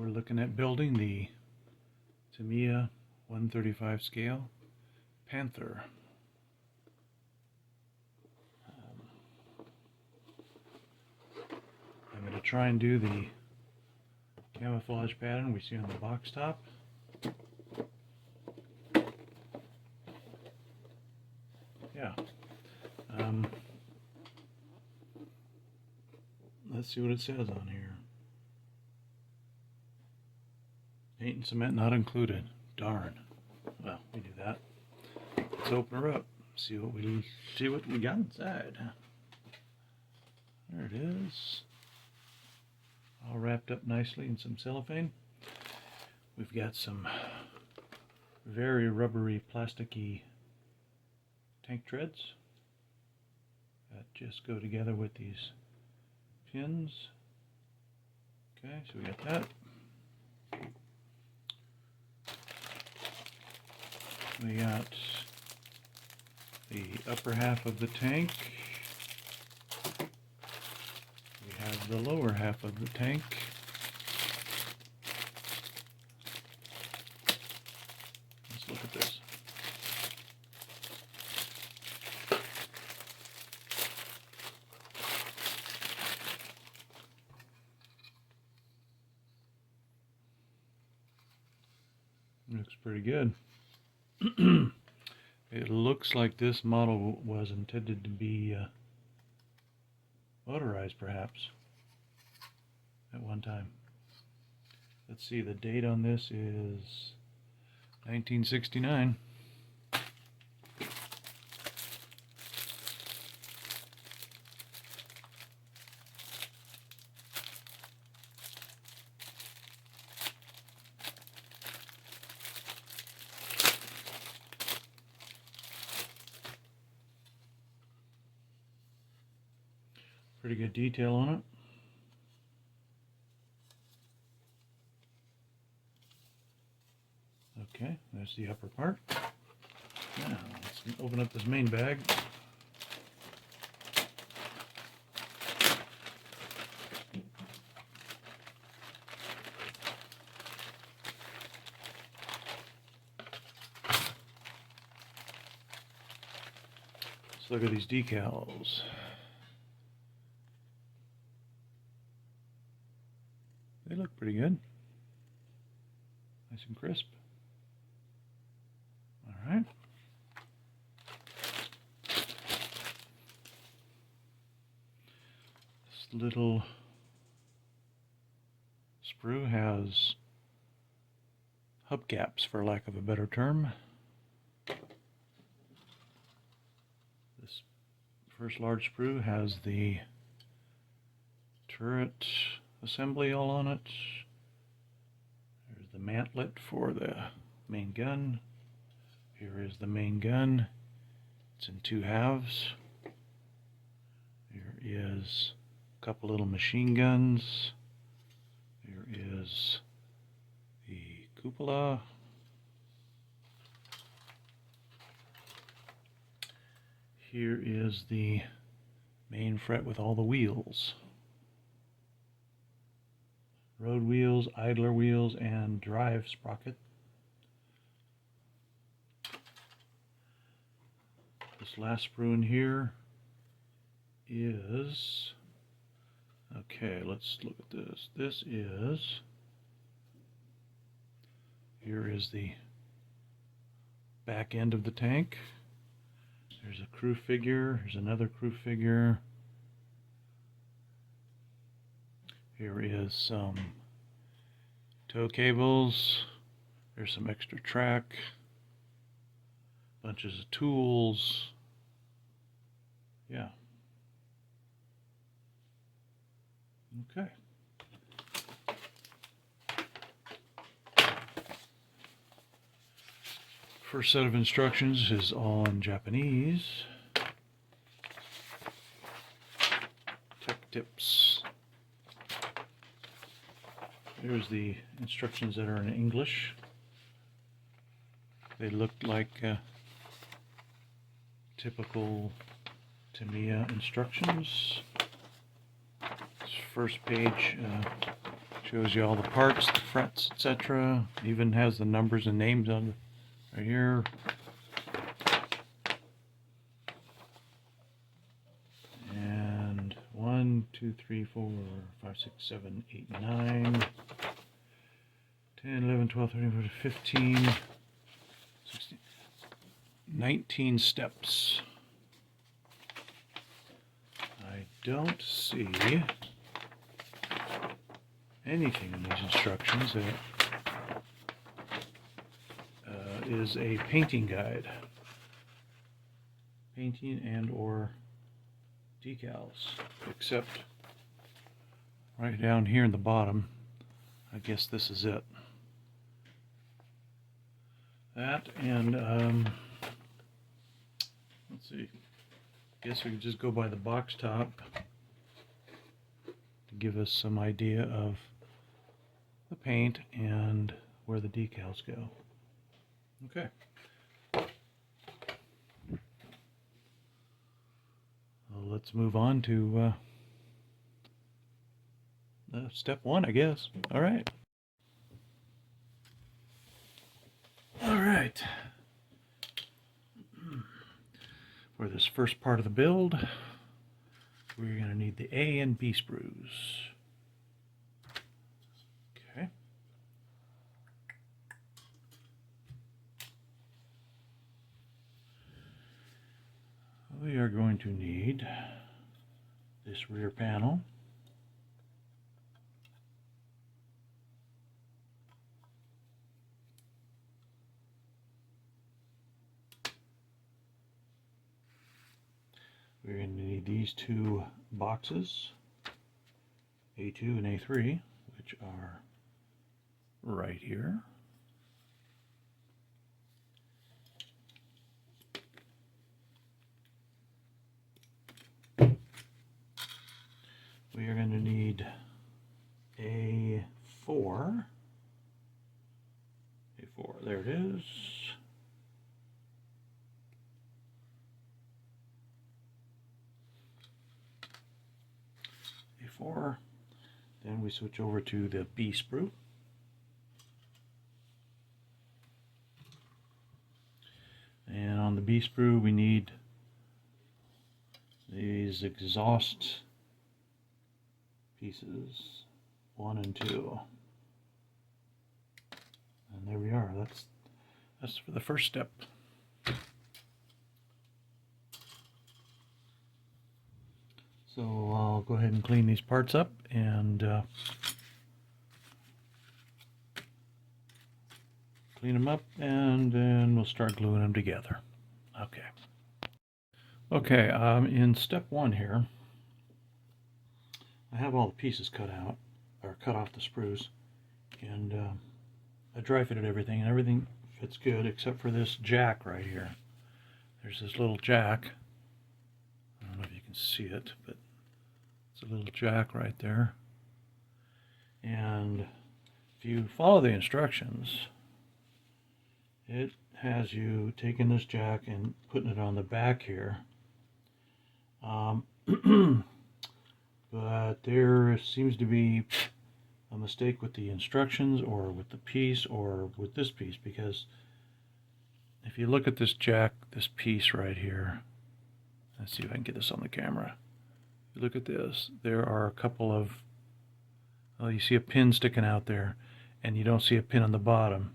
We're looking at building the Tamiya 135 scale Panther. I'm going to try and do the camouflage pattern we see on the box top. Yeah. Let's see what it says on here. Paint and cement not included. Darn. Well, we do that. Let's open her up. See what we got inside. There it is. All wrapped up nicely in some cellophane. We've got some very rubbery, plasticky tank treads that just go together with these pins. Okay, so we got that. We got the upper half of the tank. We have the lower half of the tank. Let's look at this. Looks pretty good. It looks like this model was intended to be motorized, perhaps, at one time. Let's see, the date on this is 1969. Pretty good detail on it. Okay, that's the upper part. Now, let's open up this main bag. Let's look at these decals. They look pretty good. Nice and crisp. All right. This little sprue has hubcaps, for lack of a better term. This first large sprue has the turret assembly all on it. There's the mantlet for the main gun. Here is the main gun. It's in two halves. Here is a couple little machine guns. Here is the cupola. Here is the main fret with all the wheels. Road wheels, idler wheels, and drive sprocket. This last sprue in here is, okay, let's look at this. This is, here is the back end of the tank. There's a crew figure, there's another crew figure. Here is some tow cables. There's some extra track. Bunches of tools. Yeah. Okay. First set of instructions is all in Japanese. Tech tips. Here's the instructions that are in English. They look like typical Tamiya instructions. This first page Shows you all the parts, the frets, etc. Even has the numbers and names on right here. And 1, 2, 3, 4, 5, 6, 7, 8, 9, 10, 11, 12, 13, 14, 15, 16, 19 steps. I don't see anything in these instructions that is a painting guide. Painting and or decals, except right down here in the bottom. I guess this is it. That and let's see. Guess we could just go by the box top to give us some idea of the paint and where the decals go. Okay. Well, let's move on to step 1, I guess. All right. All right. For this first part of the build, we're going to need the A and B sprues. Okay. We are going to need this rear panel. We're going to need these two boxes, A2 and A3, which are right here. We are going to need A4. A4, there it is. A4. Then we switch over to the B sprue. And on the B sprue we need these exhaust pieces, 1 and 2. And there we are. That's for the first step. So I'll go ahead and clean these parts up and clean them up, and then we'll start gluing them together. Okay. Okay, in step 1 here, I have all the pieces cut out, or cut off the sprues, and I dry fitted everything, and everything fits good except for this jack right here. There's this little jack. I don't know if you can see it, but it's a little jack right there. And if you follow the instructions, it has you taking this jack and putting it on the back here. But there seems to be a mistake with the instructions, or with the piece, or with this piece, because if you look at this jack, this piece right here, let's see if I can get this on the camera. If you look at this, there are a couple of, well, you see a pin sticking out there, and you don't see a pin on the bottom.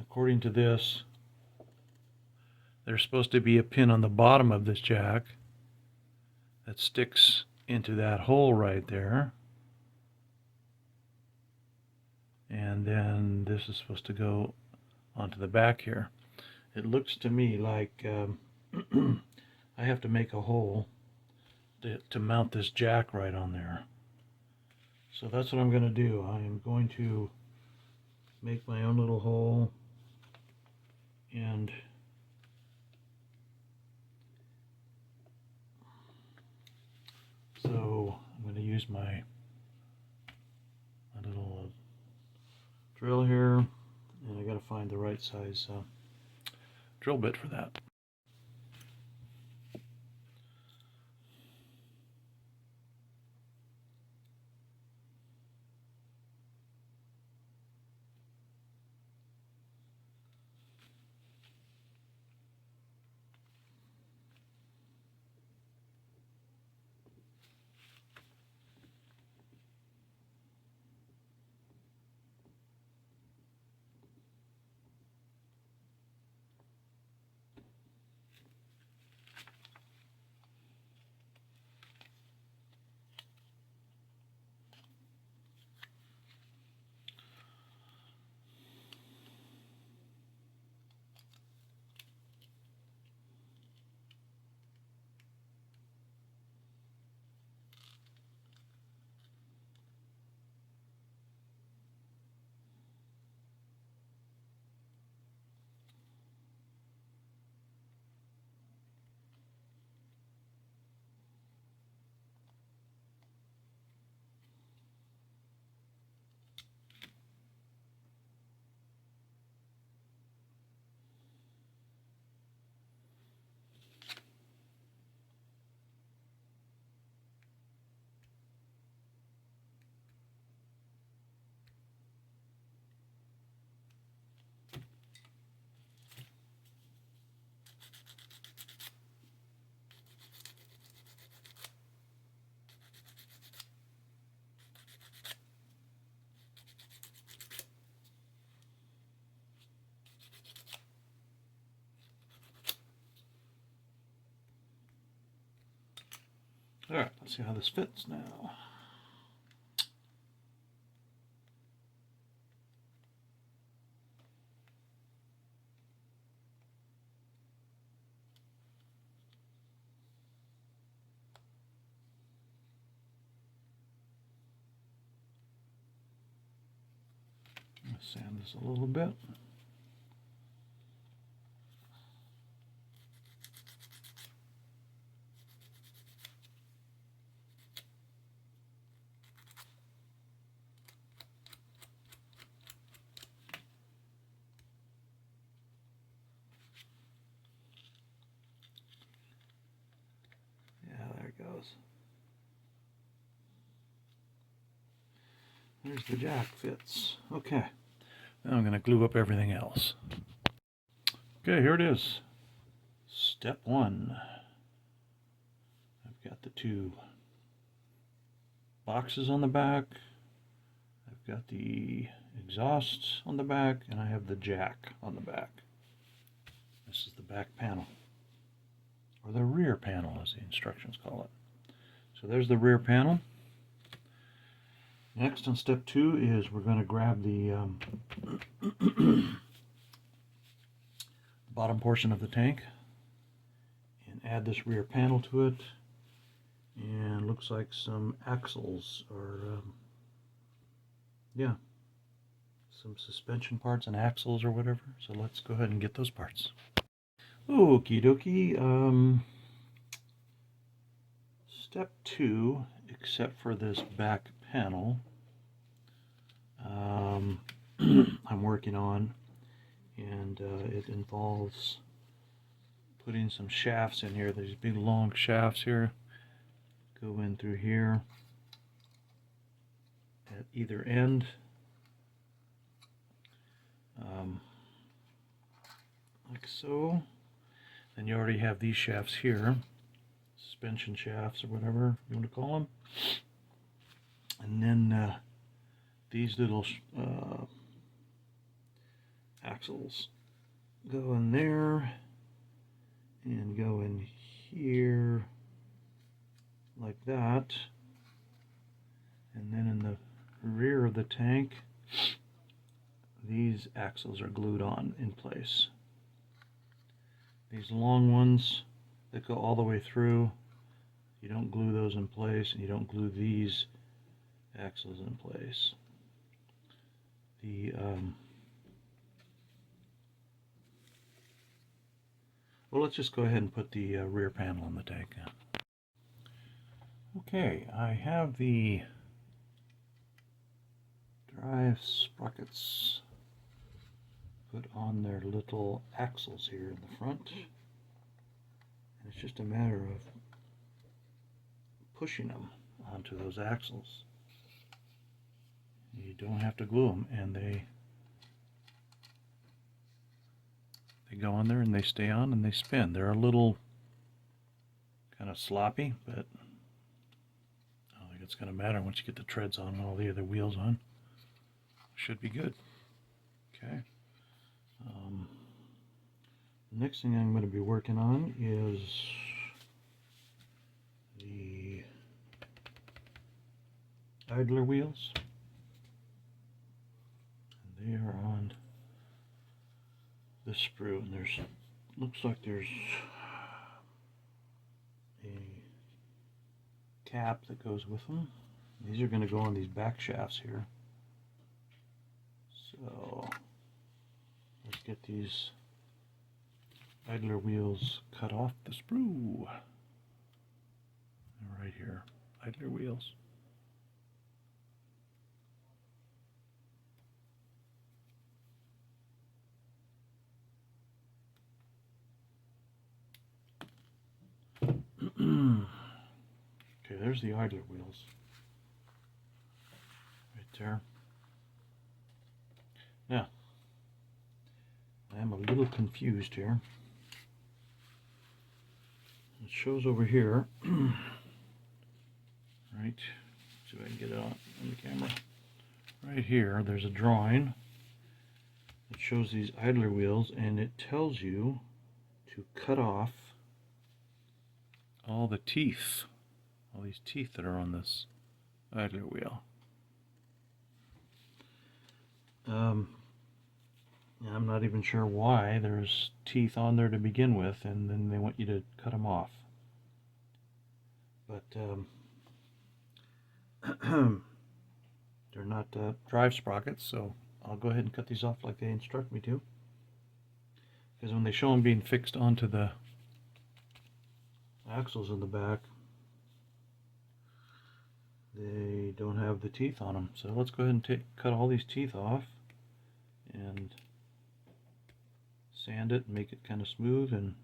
According to this, there's supposed to be a pin on the bottom of this jack that sticks into that hole right there. And then this is supposed to go onto the back here. It looks to me like I have to make a hole to mount this jack right on there. So that's what I'm going to do. I am going to make my own little hole, and so I'm going to use my little drill here, and I got to find the right size drill bit for that. Let's see how this fits now. Let's sand this a little bit. Yeah, there it goes. There's the jack fits. Okay. Now I'm going to glue up everything else. Okay, here it is. Step one. I've got the two boxes on the back. I've got the exhausts on the back, and I have the jack on the back. This is the back panel, or the rear panel as the instructions call it. So there's the rear panel. Next on step two is we're going to grab the bottom portion of the tank and add this rear panel to it, and looks like some axles or yeah, some suspension parts and axles or whatever. So let's go ahead and get those parts. Okie dokie. Step two, except for this back panel, I'm working on, and it involves putting some shafts in here. There's big long shafts here, go in through here at either end, like so. Then you already have these shafts here, suspension shafts or whatever you want to call them, and then these little axles go in there and go in here like that, and then in the rear of the tank these axles are glued on in place. These long ones that go all the way through, you don't glue those in place, and you don't glue these axles in place. The well, let's just go ahead and put the rear panel on the tank now. Okay, I have the drive sprockets put on their little axles here in the front, and it's just a matter of pushing them onto those axles. You don't have to glue them, and they go on there and they stay on and they spin. They're a little kind of sloppy, but I don't think it's going to matter once you get the treads on and all the other wheels on. Should be good. Okay. The next thing I'm going to be working on is the idler wheels. And they are on this sprue, and there's looks like there's a cap that goes with them. These are going to go on these back shafts here. So let's get these idler wheels cut off the sprue. Right here, idler wheels. Okay, there's the idler wheels. Right there. Now, I am a little confused here. It shows over here, right, see if I can get it on the camera. Right here, there's a drawing that shows these idler wheels, and it tells you to cut off all the teeth all these teeth that are on this idler wheel. I'm not even sure why there's teeth on there to begin with, and then they want you to cut them off. But they're not drive sprockets, so I'll go ahead and cut these off like they instruct me to. Because when they show them being fixed onto the axles in the back, they don't have the teeth on them. So let's go ahead and cut all these teeth off and sand it and make it kind of smooth. And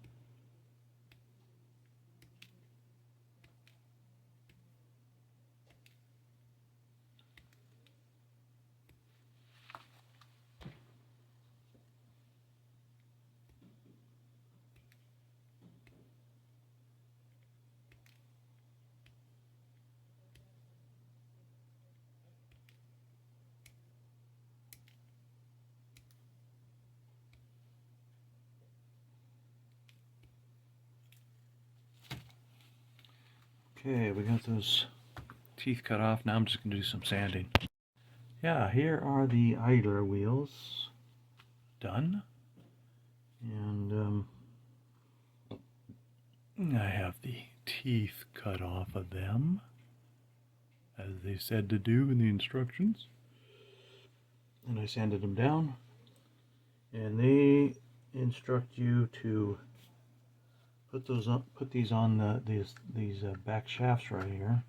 okay, we got those teeth cut off. Now I'm just going to do some sanding. Yeah, here are the idler wheels done. And I have the teeth cut off of them, as they said to do in the instructions. And I sanded them down. And they instruct you to put these on these back shafts right here.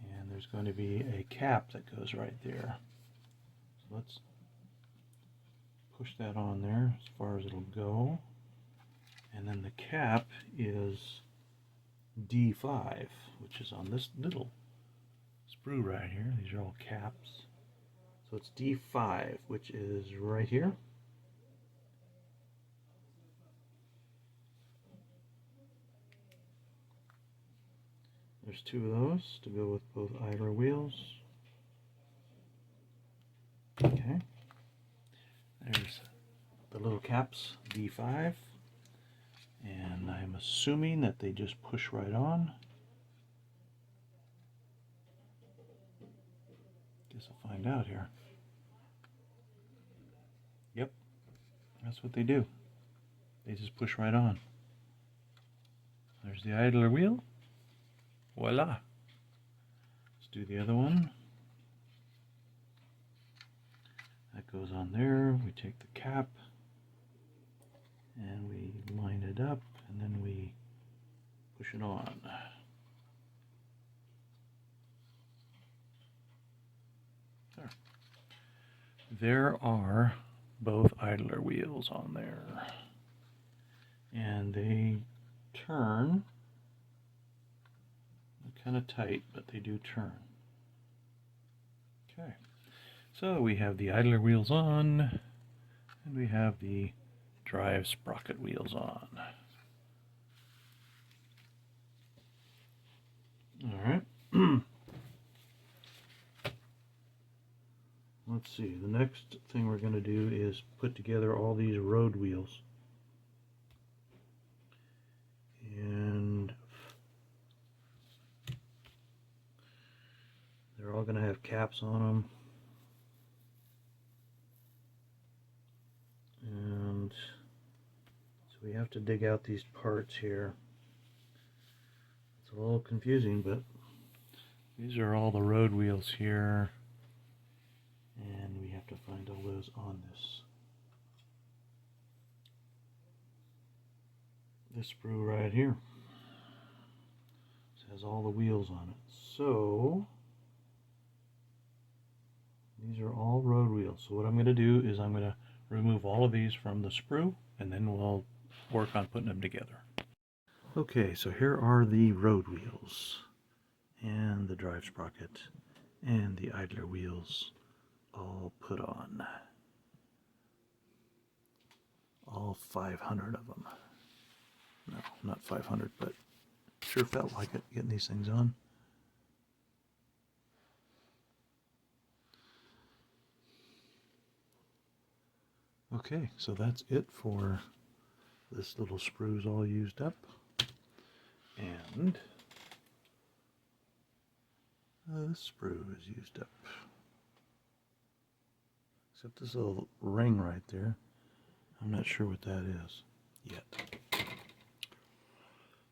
And there's going to be a cap that goes right there. So let's push that on there as far as it'll go. And then the cap is D5, which is on this little sprue right here. These are all caps. So it's D5, which is right here. There's two of those to go with both idler wheels. Okay. There's the little caps, D5. And I'm assuming that they just push right on. Guess I'll find out here. Yep, that's what they do. They just push right on. There's the idler wheel. Voila. Let's do the other one. That goes on there. We take the cap and we line it up, and then we push it on. There are both idler wheels on there, and they turn. They're kind of tight, but they do turn. Okay, so we have the idler wheels on, and we have the drive sprocket wheels on. All right. Let's see, the next thing we're going to do is put together all these road wheels. And they're all going to have caps on them. And so we have to dig out these parts here. It's a little confusing, but these are all the road wheels here. And we have to find all those on this sprue right here. This has all the wheels on it. So these are all road wheels. So what I'm going to do is I'm going to remove all of these from the sprue, and then we'll work on putting them together. Okay, so here are the road wheels and the drive sprocket and the idler wheels all put on. All 500 of them. No, not 500, but sure felt like it getting these things on. Okay, so that's it for this little sprue's all used up. And This sprue is used up. Except this little ring right there. I'm not sure what that is yet.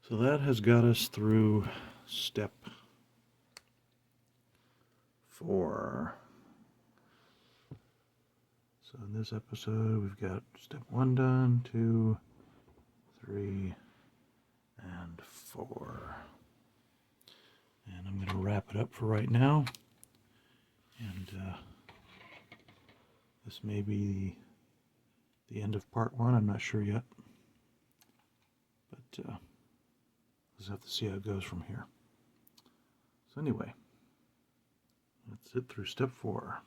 So that has got us through step 4. So in this episode, we've got step 1 done, 2, 3, and 4. And I'm going to wrap it up for right now. And this may be the end of part 1. I'm not sure yet. But we'll just have to see how it goes from here. So anyway, that's it through step 4.